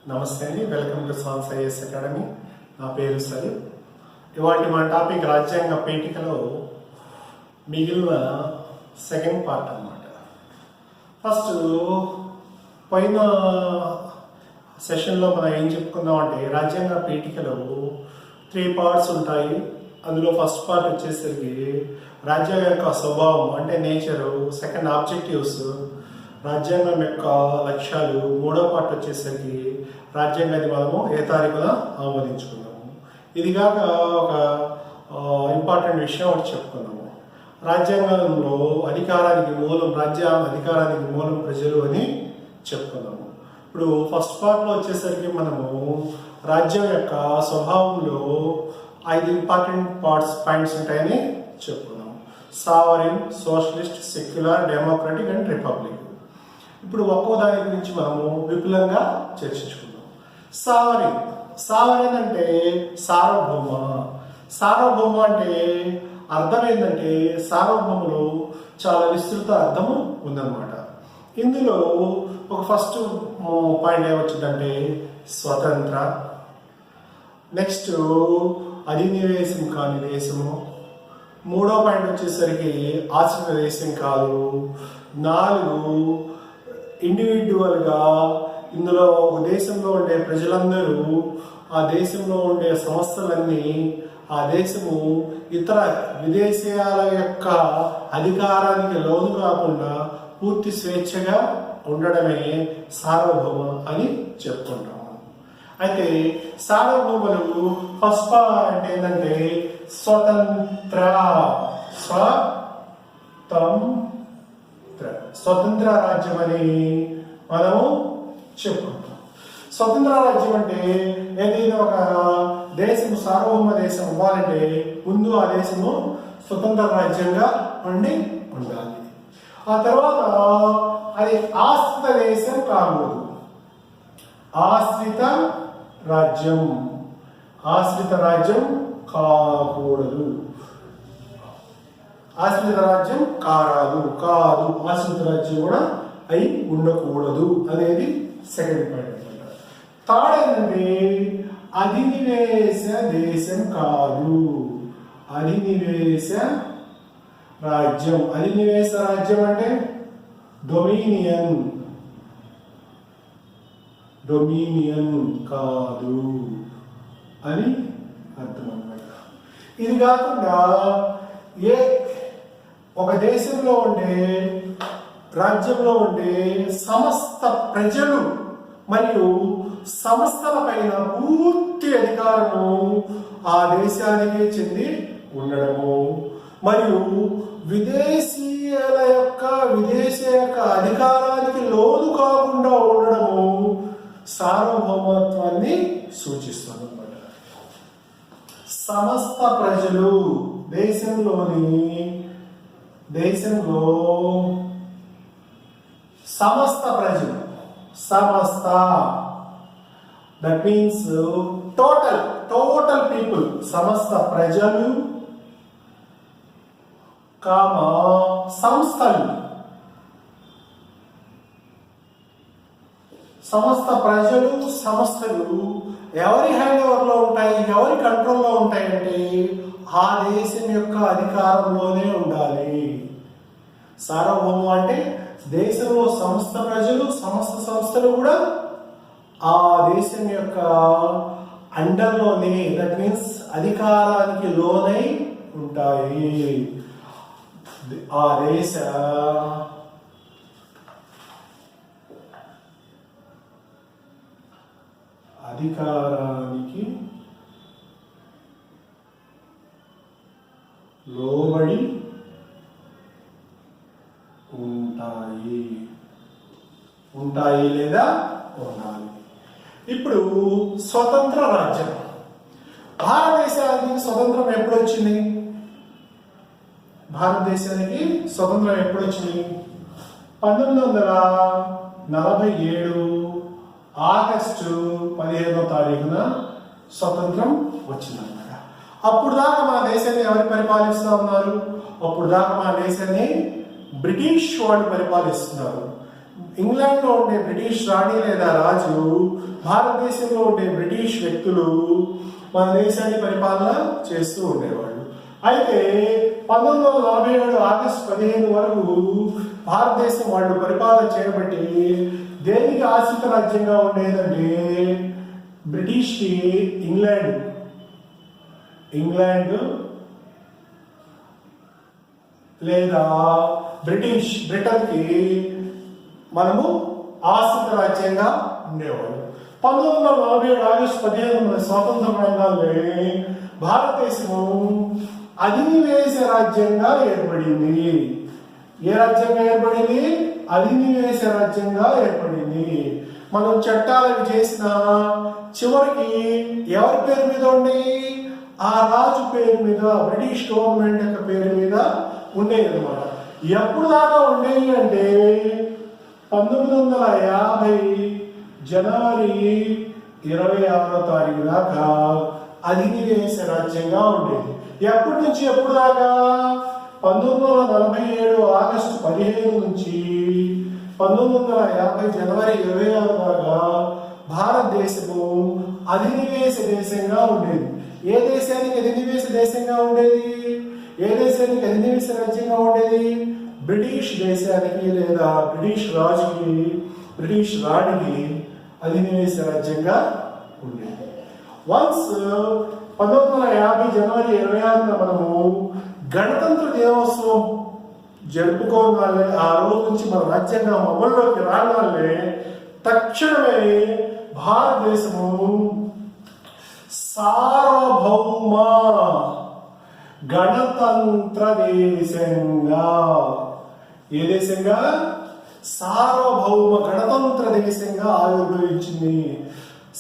నమస్తే అండి, welcome to sands IAS academy. నా పేరు సలీం. ఇవాళ మన టాపిక్ రాజ్యాంగ పీఠికలో మిగిలిన సెకండ్ పార్ట్ అన్నమాట. ఫస్ట్ పోయిన సెషన్లో మనం ఏం చెప్పుకుందాం అంటే రాజ్యాంగ పీఠికలో 3 పార్ట్స్ ఉంటాయి. అందులో ఫస్ట్ పార్ట్ వచ్చేసరికి రాజ్యాంగం యొక్క స్వభావం అంటే నేచరు, సెకండ్ ఆబ్జెక్టివ్స్, రాజ్యాంగం యొక్క లక్ష్యాలు, మూడో పార్ట్ వచ్చేసరికి రాజ్యాంగాన్ని మనము ఏ తారీఖున ఆమోదించుకున్నాము. ఇది కాక ఒక ఇంపార్టెంట్ విషయం ఒకటి చెప్పుకున్నాము. రాజ్యాంగంలో అధికారానికి మూలం, అధికారానికి మూలం ప్రజలు అని చెప్పుకున్నాము. ఇప్పుడు ఫస్ట్ పార్ట్లో వచ్చేసరికి మనము రాజ్యం యొక్క స్వభావంలో 5 ఇంపార్టెంట్ పాయింట్స్ ఉంటాయని చెప్పుకున్నాము. Sovereign, socialist, secular, democratic and republic. ఇప్పుడు ఒక్కో దాని గురించి మనము విపులంగా చర్చించుకుందాం. సావరిన్ అంటే సార్వభౌమ. సార్వభౌమ అంటే అర్థం ఏంటంటే సార్వభౌమలో చాలా విస్తృత అర్థము ఉందన్నమాట. ఇందులో ఒక ఫస్ట్ పాయింట్ ఏమొచ్చిందంటే స్వతంత్ర, నెక్స్ట్ అధినివేశం కాని దేశము, మూడో పాయింట్ వచ్చేసరికి ఆశ్రిత దేశం కాదు, 4 ఇండివిజువల్గా ఇందులో ఒక దేశంలో ఉండే ప్రజలందరూ, ఆ దేశంలో ఉండే సంస్థలన్నీ, ఆ దేశము ఇతర విదేశీయాల యొక్క అధికారానికి లోను కాకుండా పూర్తి స్వేచ్ఛగా ఉండడమే సార్వభౌమ అని చెప్పుకుంటాము. అయితే సార్వభౌములు ఫస్ట్ పాయింట్ ఏంటంటే స్వతంత్ర రాజ్యం అని మనము చెప్పుకుంటాం. స్వతంత్ర రాజ్యం అంటే ఏదైనా ఒక దేశము సార్వభౌమ దేశం అవ్వాలంటే ముందు ఆ దేశము స్వతంత్ర రాజ్యంగా ఉండాలి. ఆ తర్వాత అది ఆశ్రిత దేశం కాకూడదు. ఆశ్రిత రాజ్యం కాకూడదు. ఆశ్రిత రాజ్యం కాదు ఆశ్రిత రాజ్యం కూడా అయి ఉండకూడదు అనేది సెకండ్ పాయింట్ అనమాట. థర్డ్ ఏంటంటే అధినివేశ దేశం కాదు. అధినివేశ రాజ్యం అంటే డొమినియన్ కాదు అని అర్థం అన్నమాట. ఇది కాకుండా ఒక దేశంలో ఉండే రాజ్యంలో ఉండే సమస్త ప్రజలు మరియు సంస్థల పైన పూర్తి అధికారము ఆ దేశానికి చెంది ఉండడము మరియు విదేశీయ యొక్క అధికారానికి లోను కాకుండా ఉండడము సార్వభౌమత్వాన్ని సూచిస్తుంది అన్నమాట. సమస్త ప్రజలు దేశంలో సమస్త ప్రజలు, దట్ మీన్స్ టోటల్ పీపుల్, సమస్త ప్రజలు సంస్థలు, సమస్త ప్రజలు సంస్థలు ఎవరి హ్యాండ్ ఓవర్లో ఉంటాయి, ఎవరి కంట్రోల్లో ఉంటాయంటే ఆ దేశం యొక్క అధికారంలోనే ఉండాలి. సార్వభౌమం అంటే దేశంలో సమస్త ప్రజలు, సమస్త సంస్థలు కూడా ఆ దేశం యొక్క అండర్లోనే, దట్ మీన్స్ అధికారానికి లోనై ఉంటాయి. ఆ దేశ అధికారానికి లోబడి ఉంటాయి లేదా ఉండాలి. ఇప్పుడు స్వతంత్ర రాజ్యం. భారతదేశానికి స్వతంత్రం ఎప్పుడు వచ్చింది? భారతదేశానికి స్వతంత్రం ఎప్పుడు వచ్చింది? 1947 ఆగస్టు 15వ తారీఖున స్వతంత్రం వచ్చిందన్నమాట. అప్పుడు దాకా మన దేశాన్ని ఎవరు పరిపాలిస్తూ ఉన్నారు? అప్పుడు దాకా మన దేశాన్ని బ్రిటిష్ వాళ్ళు పరిపాలిస్తున్నారు. ఇంగ్లాండ్లో ఉండే బ్రిటిష్ రాణి లేదా రాజు, భారతదేశంలో ఉండే బ్రిటిష్ వ్యక్తులు మన దేశాన్ని పరిపాలన చేస్తూ ఉండేవాళ్ళు. అయితే 1947 ఆగస్టు 15 వరకు భారతదేశం వాళ్ళు పరిపాలన చేయబట్టి దేనికి ఆశ్రిత రాజ్యంగా ఉండేదంటే బ్రిటిష్కి ఇంగ్లాండ్ లేదా బ్రిటన్కి మనము ఆశ్రిత రాజ్యంగా ఉండేవాళ్ళు. 1947 ఆగస్టు 15 మన స్వాతంత్ర రంగాల్లో భారతదేశము అధినివేశ రాజ్యంగా ఏర్పడింది. ఏ రాజ్యంగా ఏర్పడింది? అధినివేశ రాజ్యంగా ఏర్పడింది. మనం చట్టాలను చేసిన చివరికి ఎవరి పేరు మీద ఉండేవి? ఆ రాజు పేరు మీద, బ్రిటిష్ గవర్నమెంట్ యొక్క పేరు మీద ఉండేవి అనమాట. ఎప్పుడు దాకా ఉండేవి అంటే 1950 జనవరి 26వ తారీఖు దాకా అధినివేశ రాజ్యంగా ఉండేది. ఎప్పటి నుంచి ఎప్పుడు దాకా? 1947 ఆగస్టు 15 నుంచి 1950 జనవరి 26 దాకా భారతదేశము అధినివేశ దేశంగా ఉండేది. ఏ దేశానికి అధినివేశ దేశంగా ఉండేది? ఏ దేశానికి అధినివేశ రాజ్యంగా ఉండేది? బ్రిటిష్ దేశానికి లేదా బ్రిటిష్ రాజుకి, బ్రిటిష్ రాణికి అధినివేశ రాజ్యంగా ఉండేది. వన్స్ 1950 జనవరి 26న మనము గణతంత్ర దినోత్సవం జరుపుకోగానే, ఆ రోజు నుంచి మన రాజ్యాంగం అమల్లోకి రాగానే తక్షణమే భారతదేశము సార్వభౌమ గణతంత్ర దేశంగా, ఏ దేశంగా? సార్వభౌమ గణతంత్ర దేశంగా ఆవిర్భవించింది.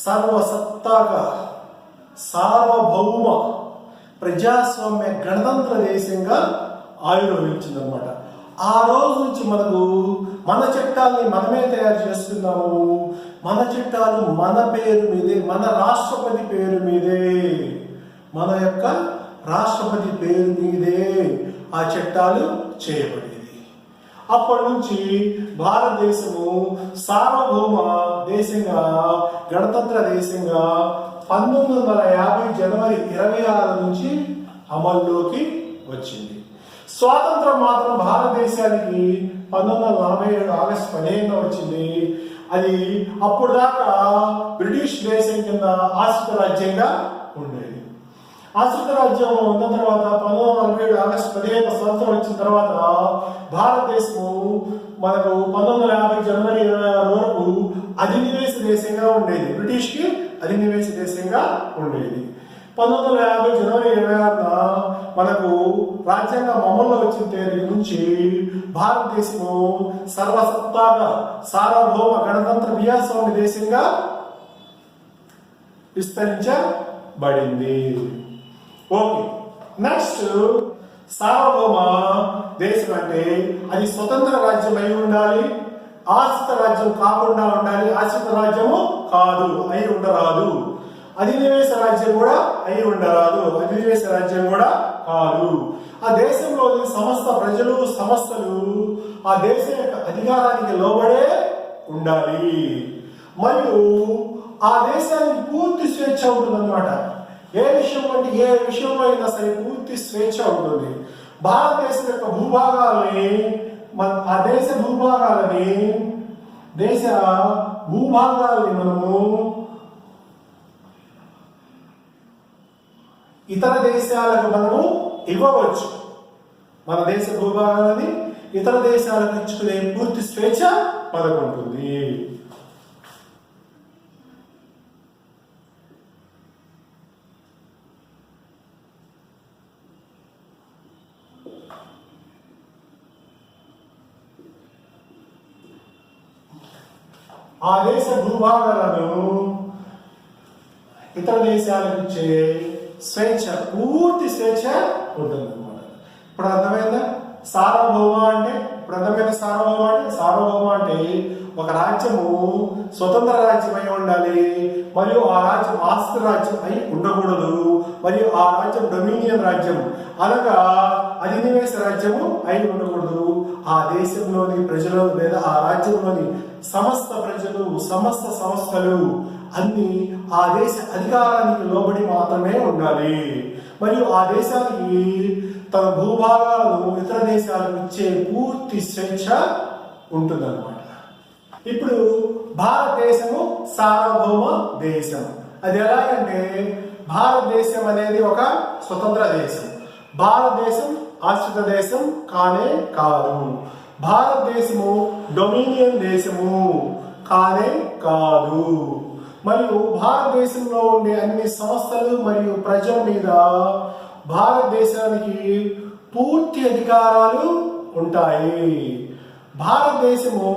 సర్వసత్తాక సార్వభౌమ ప్రజాస్వామ్య గణతంత్ర దేశంగా ఆవిర్భవించింది అనమాట. ఆ రోజు నుంచి మనకు మన చట్టాలని మనమే తయారు చేసుకున్నాము. మన చట్టాలు మన పేరు మీదే, మన రాష్ట్రపతి పేరు మీదే, మన యొక్క రాష్ట్రపతి పేరు మీదే ఆ చట్టాలు చేయబడేది. అప్పటి నుంచి భారతదేశము సార్వభౌమ దేశంగా, గణతంత్ర దేశంగా 1950 జనవరి 26 నుంచి అమల్లోకి వచ్చింది. స్వాతంత్రం మాత్రం భారతదేశానికి 1947 ఆగస్టు 15 వచ్చింది. అది అప్పుడు దాకా బ్రిటిష్ దేశం కింద ఆశ్రిత రాజ్యంగా ఉండేది. ఆశ్రిత రాజ్యం ఉన్న తర్వాత 1947 ఆగస్టు 15 స్వతంత్రం వచ్చిన తర్వాత భారతదేశము మనకు 1950 జనవరి 26 వరకు అధినివేశ దేశంగా ఉండేది. బ్రిటిష్కి అధినివేశ దేశంగా ఉండేది. 1950 జనవరి 26న మనకు రాజ్యాంగం అమల్లో వచ్చిన తేదీ నుంచి భారతదేశము సర్వసత్తాక సార్వభౌమ గణతంత్ర ప్రజాస్వామ్య దేశంగా విస్తరించబడింది. ఓకే, నెక్స్ట్ సార్వభౌమ దేశం అంటే అది స్వతంత్ర రాజ్యం అయి ఉండాలి, ఆశ్రిత రాజ్యం కాకుండా ఉండాలి. ఆశ్రిత రాజ్యము కాదు, అయి ఉండరాదు. అధినివేశ రాజ్యం కూడా అయి ఉండరాదు, అధినివేశ రాజ్యం కూడా కాదు. ఆ దేశంలోని సమస్త ప్రజలు, సంస్థలు ఆ దేశం యొక్క అధికారానికి లోబడే ఉండాలి. మరియు ఆ దేశానికి పూర్తి స్వేచ్ఛ ఉంటుందన్నమాట. ఏ విషయంలో అయినా సరే పూర్తి స్వేచ్ఛ ఉంటుంది. భారతదేశం యొక్క భూభాగాలని, ఆ దేశ భూభాగాలని మనము ఇతర దేశాలకు మనము ఇవ్వవచ్చు. మన దేశ భూభాగాలని ఇతర దేశాలకు ఇచ్చుకునే పూర్తి స్వేచ్ఛ మనకు ఉంటుంది. ఆ దేశ భూభాగాలను ఇతర దేశాలకు ఇచ్చే స్వేచ్ఛ, పూర్తి స్వేచ్ఛ ఉంటుంది అన్నమాట. ఇప్పుడు అర్థమైందా? సార్వభౌమ అంటే సార్వభౌమ అంటే ఒక రాజ్యము స్వతంత్ర రాజ్యం అయి ఉండాలి, మరియు ఆ రాజ్యం ఆస్తి రాజ్యం అయి ఉండకూడదు, మరియు ఆ రాజ్యం డొమినియన్ రాజ్యం అనగా అధినివేశ రాజ్యము అయి ఉండకూడదు. ఆ దేశంలోని ప్రజలు లేదా ఆ రాజ్యంలోని సమస్త ప్రజలు, సమస్త సంస్థలు అన్ని ఆ దేశ అధికారానికి లోబడి మాత్రమే ఉండాలి. మరియు ఆ దేశానికి తన భూభాగాలను ఇతర దేశాలకు ఇచ్చే పూర్తి స్వేచ్ఛ ఉంటుందన్నమాట. ఇప్పుడు భారతదేశము సార్వభౌమ దేశం. అది ఎలాగంటే భారతదేశం అనేది ఒక స్వతంత్ర దేశం. భారతదేశం ఆశ్రిత దేశం కానే కాదు. భారతదేశము డొమినియన్ దేశము కానే కాదు. మరియు భారతదేశంలో ఉండే అన్ని సంస్థలు మరియు ప్రజల మీద భారతదేశానికి పూర్తి అధికారాలు ఉంటాయి. భారతదేశము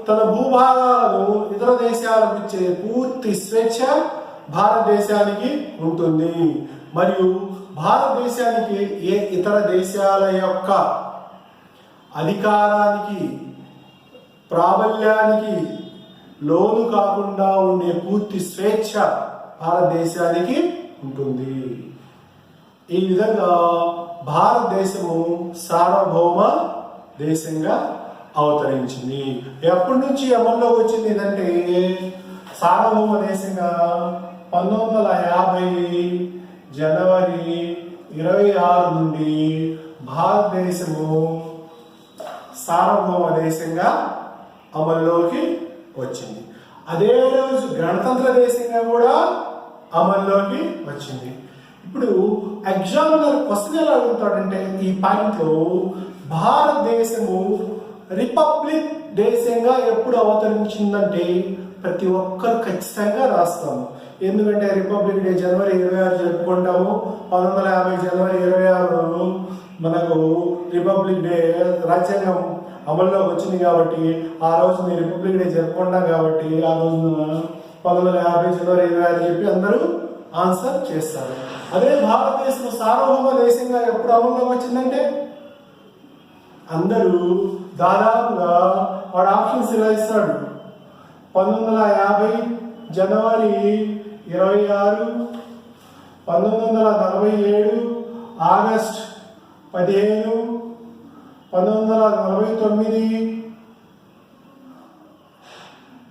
తన భూభాగాలను ఇతర దేశాలకు ఇచ్చే పూర్తి స్వేచ్ఛ భారతదేశానికి ఉంటుంది. మరియు భారతదేశానికి ఏ ఇతర దేశాల యొక్క అధికారానికి, ప్రాబల్యానికి లోను కాకుండా ఉండే పూర్తి స్వేచ్ఛ భారతదేశానికి ఉంటుంది. ఈ విధంగా భారతదేశము సార్వభౌమ దేశంగా అవతరించింది. ఎప్పటి నుంచి అమల్లోకి వచ్చింది ఏంటంటే సార్వభౌమ దేశంగా 1950 జనవరి 26 నుండి భారతదేశము సార్వభౌమ దేశంగా అమల్లోకి వచ్చింది. అదే రోజు గణతంత్ర దేశంగా కూడా అమల్లోకి వచ్చింది. ఇప్పుడు ఎగ్జామినర్ క్వశ్చన్ ఎలా అడుగుతాడంటే ఈ పాయింట్లో భారతదేశము రిపబ్లిక్ దేశంగా ఎప్పుడు అవతరించిందంటే ప్రతి ఒక్కరు ఖచ్చితంగా రాస్తాము. ఎందుకంటే రిపబ్లిక్ డే జనవరి 26 జరుపుకుంటాము. 1950 జనవరి 26 మనకు రిపబ్లిక్ డే రాజ్యాంగం అమల్లోకి వచ్చింది కాబట్టి ఆ రోజుని రిపబ్లిక్ డే జరుపుకుంటాం కాబట్టి ఆ రోజున 1950 జనవరి 26 చెప్పి అందరూ ఆన్సర్ చేస్తారు. అదే భారతదేశం సార్వభౌమ దేశంగా ఎప్పుడు అమల్లోకి వచ్చిందంటే అందరూ దాదాపుగా వాడు ఆప్షన్స్ ఇలా ఇస్తాడు. 1950 జనవరి 26, 1947 ఆగస్ట్ 15, 1949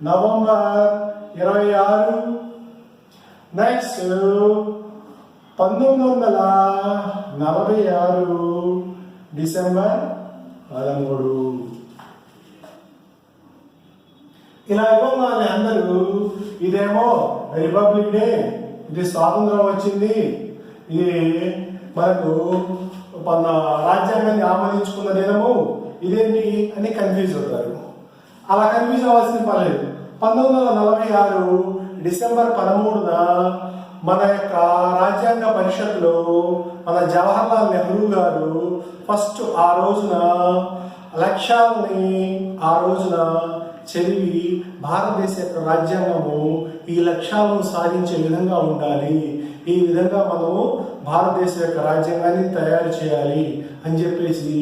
నవంబర్ 26, నెక్స్ట్ 1946 డిసెంబర్ 13. ఇలా ఇవ్వగానే అందరూ ఇదేమో రిపబ్లిక్ డే, ఇది స్వాతంత్రం వచ్చింది, ఇది మనకు మన రాజ్యాంగాన్ని ఆమోదించుకున్న దినము, ఇదేంటి అని కన్ఫ్యూజ్ అవుతారు. అలా కన్ఫ్యూజ్ అవ్వాల్సిన పర్లేదు. 1946 డిసెంబర్ 13న మన యొక్క రాజ్యాంగ పరిషత్లో మన జవహర్లాల్ నెహ్రూ గారు ఫస్ట్ ఆ రోజున లక్ష్యాలని ఆ రోజున చదివి భారతదేశ యొక్క రాజ్యాంగము ఈ లక్ష్యాలను సాధించే విధంగా ఉండాలి, ఈ విధంగా మనము భారతదేశ యొక్క రాజ్యాంగాన్ని తయారు చేయాలి అని చెప్పేసి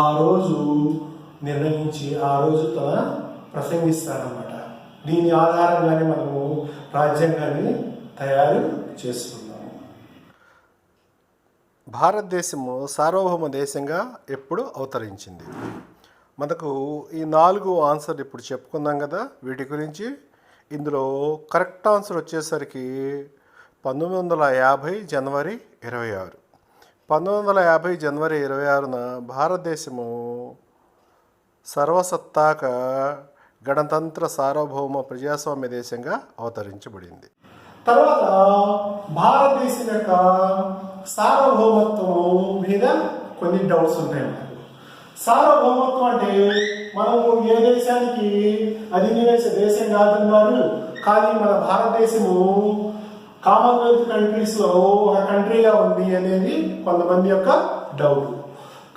ఆ రోజు నిర్ణయించి ఆ రోజు తన ప్రసంగిస్తారన్నమాట. దీని ఆధారంగానే మనము రాజ్యాంగాన్ని తయారు చేస్తున్నాము. భారతదేశము సార్వభౌమ దేశంగా ఎప్పుడు అవతరించింది? మనకు ఈ 4 ఆన్సర్లు ఇప్పుడు చెప్పుకుందాం కదా వీటి గురించి. ఇందులో కరెక్ట్ ఆన్సర్ వచ్చేసరికి 1950 జనవరి 26. 1950 జనవరి 26న భారతదేశము సర్వసత్తాక గణతంత్ర సార్వభౌమ ప్రజాస్వామ్య దేశంగా అవతరించబడింది. తర్వాత భారతదేశం యొక్క సార్వభౌమత్వం మీద కొన్ని డౌట్స్ ఉంటాయి. సార్వభౌమత్వం అంటే మనము ఏ దేశానికి అధినివేశ దేశం కాదన్నారు, కానీ మన భారతదేశము కామన్వెల్త్ కంట్రీస్లో ఒక కంట్రీగా ఉంది అనేది కొంతమంది యొక్క డౌట్.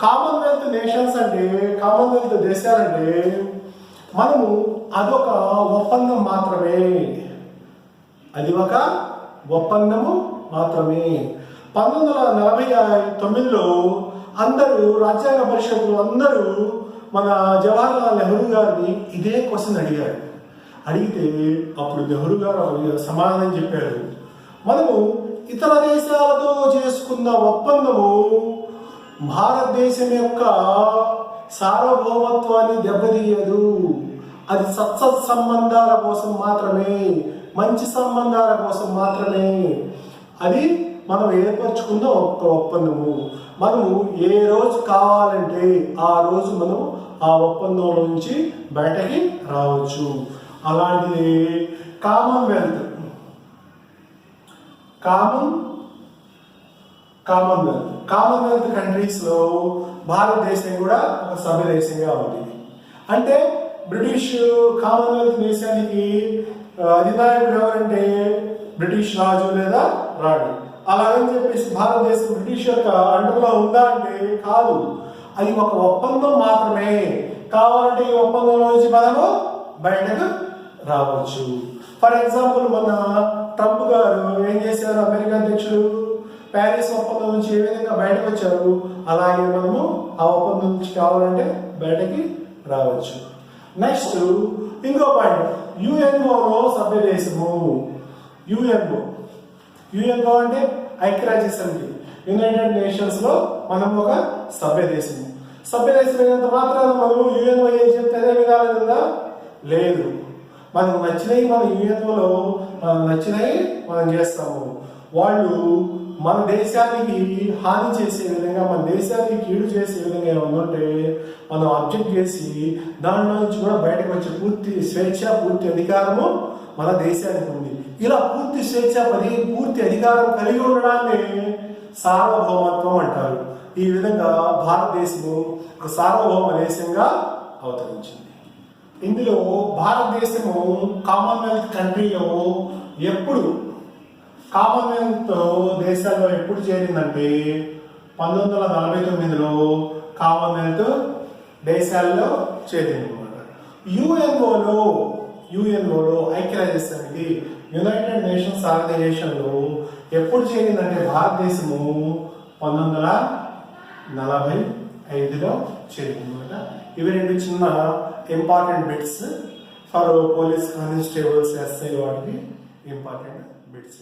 కామన్వెల్త్ నేషన్స్ అంటే, కామన్వెల్త్ దేశాలంటే మనము అదొక ఒప్పందం మాత్రమే, అది ఒక ఒప్పందము మాత్రమే. 1949లో అందరూ రాజ్యాంగ పరిషత్తులు అందరూ మన జవహర్లాల్ నెహ్రూ గారిని ఇదే క్వశ్చన్ అడిగారు. అడిగితే అప్పుడు నెహ్రూ గారు ఒక సమాధానం చెప్పారు. మనము ఇతర దేశాలతో చేసుకున్న ఒప్పందము భారతదేశం యొక్క సార్వభౌమత్వాన్ని దెబ్బతీయదు. అది సత్సత్ సంబంధాల కోసం మాత్రమే, మంచి సంబంధాల కోసం మాత్రమే అది మనం ఏర్పరచుకున్న ఒక ఒప్పందము. మనము ఏ రోజు కావాలంటే ఆ రోజు మనం ఆ ఒప్పందంలో నుంచి బయటకి రావచ్చు. అలాంటిది కామన్వెల్త్ కంట్రీస్లో భారతదేశం కూడా ఒక సభ్య దేశంగా ఉంది. అంటే బ్రిటిష్ కామన్వెల్త్ దేశానికి అధినాయకుడు ఎవరంటే బ్రిటిష్ రాజు లేదా రాణి. అలాగని చెప్పేసి భారతదేశం బ్రిటిష్ యొక్క అండర్లో ఉందా అంటే కాదు. అది ఒక ఒప్పందం మాత్రమే. కావాలంటే ఈ ఒప్పందంలో నుంచి మనము బయటకు రావచ్చు. ఫర్ ఎగ్జాంపుల్ మన ట్రంప్ గారు ఏం చేశారు, అమెరికా అధ్యక్షుడు ప్యారిస్ ఒప్పందం నుంచి ఏ విధంగా బయటకు వచ్చారు, అలాగే మనము ఆ ఒప్పందం నుంచి కావాలంటే బయటకి రావచ్చు. నెక్స్ట్ ఇంకో పాయింట్, యుఎన్ఓలో సభ్య దేశము. యుఎన్ఓ అంటే ఐక్యరాజ్య సమితి, యునైటెడ్ నేషన్స్ లో మనం ఒక సభ్య దేశము. సభ్య దేశం అయినంత మాత్రాన మనం యుఎన్ఓ ఏం చెప్తే అదే విధానం ఉందా? లేదు. మనకు నచ్చినవి మన యుఎన్ఓలో నచ్చినవి మనం చేస్తాము. వాళ్ళు మన దేశానికి హాని చేసే విధంగా, మన దేశానికి కీడు చేసే విధంగా ఏమన్నా ఉంటే మనం అబ్జెక్ట్ చేసి దాంట్లో నుంచి కూడా బయటకు వచ్చే పూర్తి స్వేచ్ఛ, పూర్తి అధికారము మన దేశానికి ఉంది. ఇలా పూర్తి స్వేచ్ఛ, పూర్తి అధికారం కలిగి ఉండడాన్ని సార్వభౌమత్వం అంటారు. ఈ విధంగా భారతదేశము ఒక సార్వభౌమ దేశంగా అవతరించింది. ఇందులో భారతదేశము కామన్వెల్త్ కంట్రీలో ఎప్పుడు, కామన్వెల్త్ దేశాల్లో ఎప్పుడు చేరిందంటే 1949లో కామన్వెల్త్ దేశాల్లో చేరింది అనమాట. యుఎన్ఓలో ఐక్యరాజ్య సమితి, యునైటెడ్ నేషన్స్ ఆర్గనైజేషన్లో ఎప్పుడు చేరిందంటే భారతదేశము 1945లో చేరింది అనమాట. ఇవి రెండు చిన్న important bits for police constables, SI వాటికి ఇంపార్టెంట్ బిట్స్.